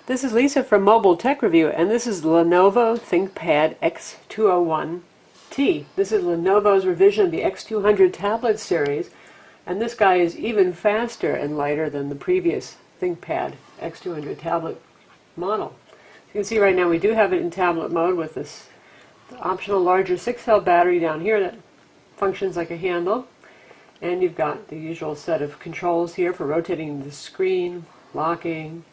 This is Lisa from Mobile Tech Review, and this is the Lenovo ThinkPad X201t. This is Lenovo's revision of the X200 tablet series, and this guy is even faster and lighter than the previous ThinkPad X200 tablet model. You can see right now we do have it in tablet mode with this optional larger 6-cell battery down here that functions like a handle, and you've got the usual set of controls here for rotating the screen, locking,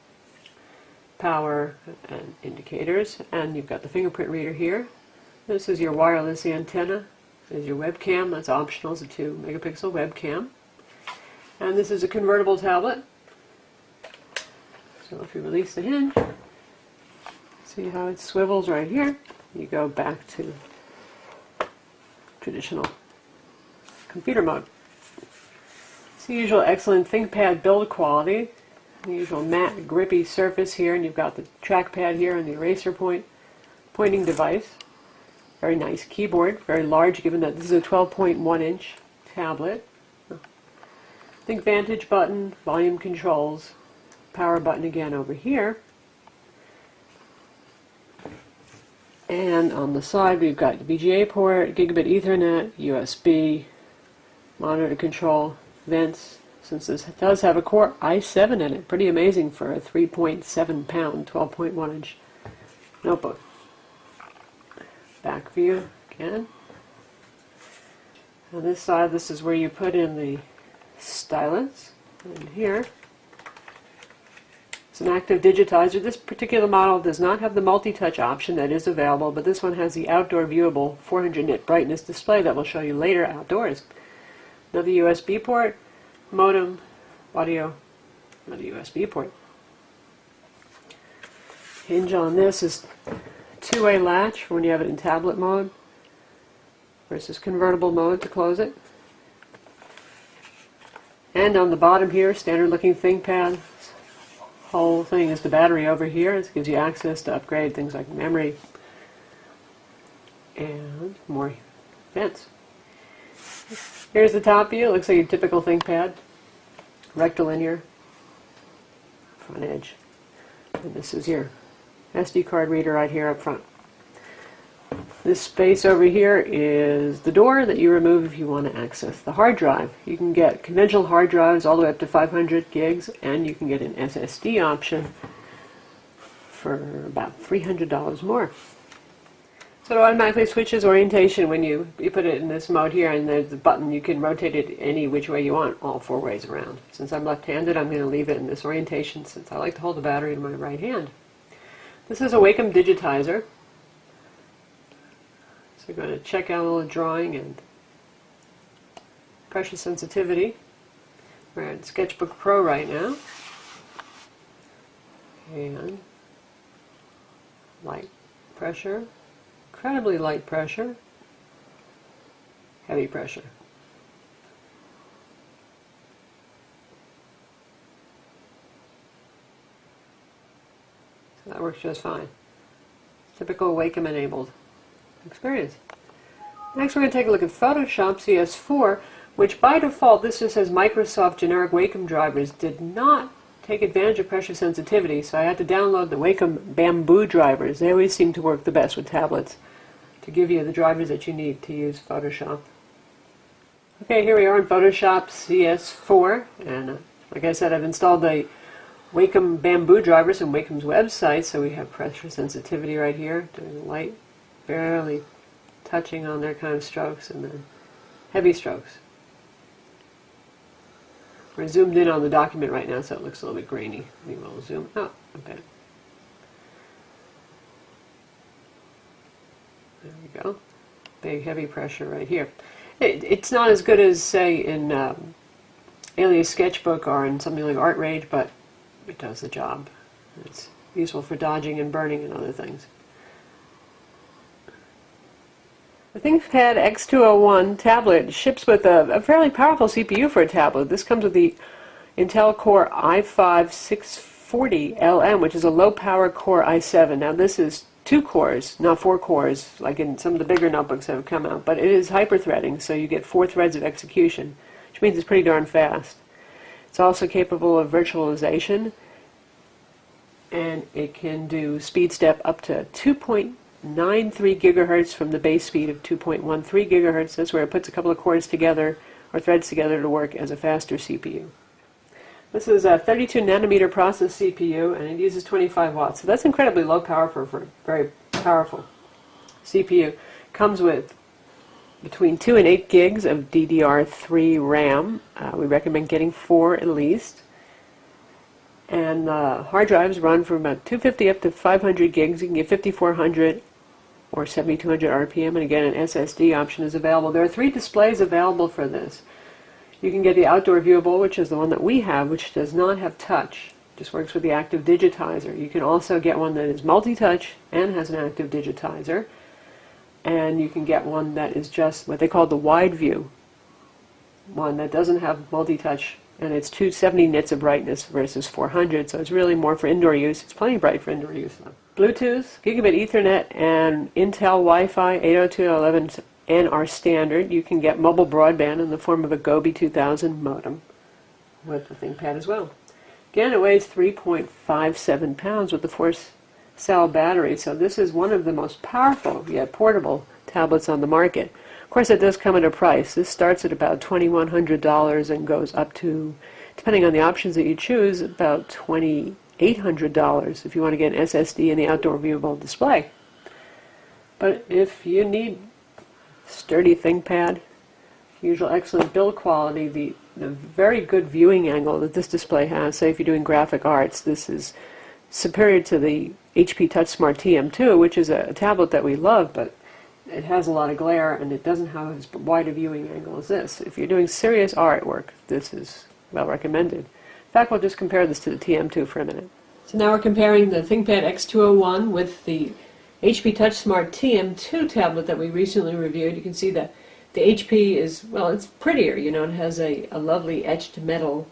power, and indicators, and you've got the fingerprint reader here. This is your wireless antenna. There's your webcam, that's optional, it's a 2-megapixel webcam. And this is a convertible tablet. So if you release the hinge, see how it swivels right here. You go back to traditional computer mode. It's the usual excellent ThinkPad build quality. The usual matte, grippy surface here, and you've got the trackpad here and the eraser pointing device. Very nice keyboard, very large given that this is a 12.1-inch tablet. ThinkVantage button, volume controls, power button again over here. And on the side we've got the VGA port, gigabit Ethernet, USB, monitor control, vents. Since this does have a Core i7 in it, pretty amazing for a 3.7-pound, 12.1-inch notebook. Back view again. On this side, this is where you put in the stylus. And here, it's an active digitizer. This particular model does not have the multi-touch option that is available, but this one has the outdoor viewable 400 nit brightness display that we'll show you later outdoors. Another USB port, modem, audio, another USB port. Hinge on this is two-way latch for when you have it in tablet mode versus convertible mode to close it. And on the bottom here, standard looking ThinkPad. This whole thing is the battery over here. This gives you access to upgrade things like memory and more vents. Here's the top view. It looks like a typical ThinkPad. Rectilinear front edge. And this is your SD card reader right here up front. This space over here is the door that you remove if you want to access the hard drive. You can get conventional hard drives all the way up to 500 gigs, and you can get an SSD option for about $300 more. So it automatically switches orientation when you put it in this mode here, and there's the button. You can rotate it any which way you want, all 4 ways around. Since I'm left-handed, I'm going to leave it in this orientation since I like to hold the battery in my right hand. This is a Wacom digitizer. So we're going to check out a little drawing and pressure sensitivity. We're in Sketchbook Pro right now. And light pressure. Incredibly light pressure, heavy pressure. So that works just fine. Typical Wacom enabled experience. Next we're going to take a look at Photoshop CS4, which by default, this just says Microsoft generic Wacom drivers, did not take advantage of pressure sensitivity, so I had to download the Wacom Bamboo drivers. They always seem to work the best with tablets to give you the drivers that you need to use Photoshop. Okay, here we are in Photoshop CS4, and like I said, I've installed the Wacom Bamboo drivers from Wacom's website, so we have pressure sensitivity right here, doing light, barely touching on their kind of strokes, and then heavy strokes. We're zoomed in on the document right now, so it looks a little bit grainy. We will zoom out a bit. There we go. Big heavy pressure right here. It's not as good as, say, in Alias Sketchbook or in something like Art Rage, but it does the job. It's useful for dodging and burning and other things. The ThinkPad X201 tablet ships with a fairly powerful CPU for a tablet. This comes with the Intel Core i5-640LM, which is a low-power Core i7. Now this is 2 cores, not 4 cores, like in some of the bigger notebooks that have come out, but it is hyper-threading, so you get 4 threads of execution, which means it's pretty darn fast. It's also capable of virtualization, and it can do speed step up to 2.93 gigahertz from the base speed of 2.13 gigahertz. That's where it puts a couple of cords together or threads together to work as a faster CPU. This is a 32 nanometer process CPU, and it uses 25 watts. So that's incredibly low power for a very powerful CPU. Comes with between 2 and 8 gigs of DDR3 RAM. We recommend getting 4 at least. And hard drives run from about 250 up to 500 gigs. You can get 5400 or 7200 RPM, and again an SSD option is available. There are 3 displays available for this. You can get the outdoor viewable, which is the one that we have, which does not have touch. It just works with the active digitizer. You can also get one that is multi-touch and has an active digitizer. And you can get one that is just what they call the wide view, one that doesn't have multi-touch, and it's 270 nits of brightness versus 400, so it's really more for indoor use. It's plenty bright for indoor use, though. Bluetooth, Gigabit Ethernet, and Intel Wi-Fi 802.11n are standard. You can get mobile broadband in the form of a Gobi 2000 modem with the ThinkPad as well. Again, it weighs 3.57 pounds with the 4-cell battery, so this is one of the most powerful yet portable tablets on the market. Of course, it does come at a price. This starts at about $2,100 and goes up to, depending on the options that you choose, about $2,800 if you want to get an SSD and the outdoor viewable display. But if you need sturdy ThinkPad, usual excellent build quality, the very good viewing angle that this display has, say if you're doing graphic arts, this is superior to the HP TouchSmart TM2, which is a tablet that we love, but it has a lot of glare and it doesn't have as wide a viewing angle as this. If you're doing serious artwork, this is well recommended. In fact, we'll just compare this to the TM2 for a minute. So now we're comparing the ThinkPad X201 with the HP TouchSmart TM2 tablet that we recently reviewed. You can see that the HP is, well, it's prettier, you know, it has a lovely etched metal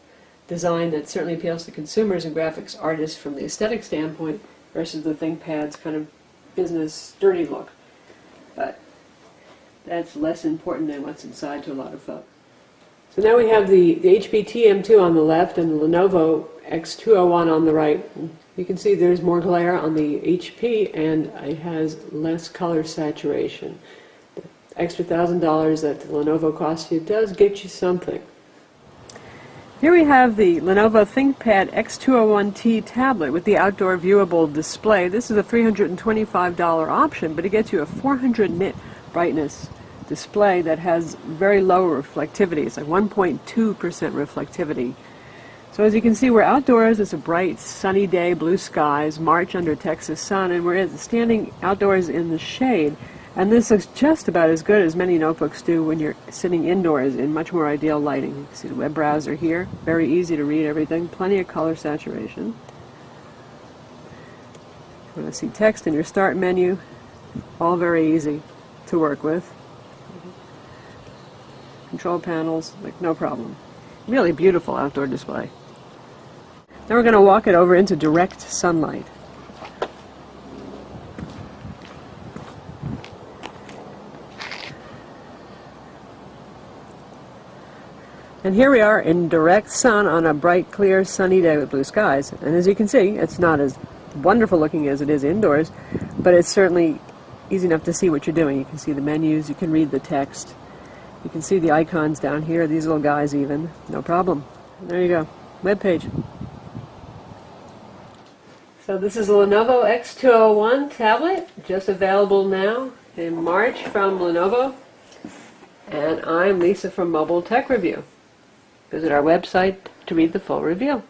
design that certainly appeals to consumers and graphics artists from the aesthetic standpoint versus the ThinkPad's kind of business sturdy look. But that's less important than what's inside to a lot of folks. So now we have the HP TM2 on the left and the Lenovo X201 on the right. You can see there's more glare on the HP and it has less color saturation. The extra $1,000 that the Lenovo costs you does get you something. Here we have the Lenovo ThinkPad X201t tablet with the outdoor viewable display. This is a $325 option, but it gets you a 400 nit brightness display that has very low reflectivity. It's like 1.2% reflectivity. So as you can see, we're outdoors. It's a bright, sunny day, blue skies, March under Texas sun, and we're standing outdoors in the shade. And this looks just about as good as many notebooks do when you're sitting indoors in much more ideal lighting. You can see the web browser here. Very easy to read everything. Plenty of color saturation. If you want to see text in your start menu, all very easy to work with. Control panels, like no problem. Really beautiful outdoor display. Now we're going to walk it over into direct sunlight. And here we are in direct sun on a bright, clear, sunny day with blue skies. And as you can see, it's not as wonderful looking as it is indoors, but it's certainly easy enough to see what you're doing. You can see the menus, you can read the text, you can see the icons down here, these little guys even, no problem. There you go, web page. So this is a Lenovo X201 tablet, just available now in March from Lenovo. And I'm Lisa from Mobile Tech Review. Visit our website to read the full review.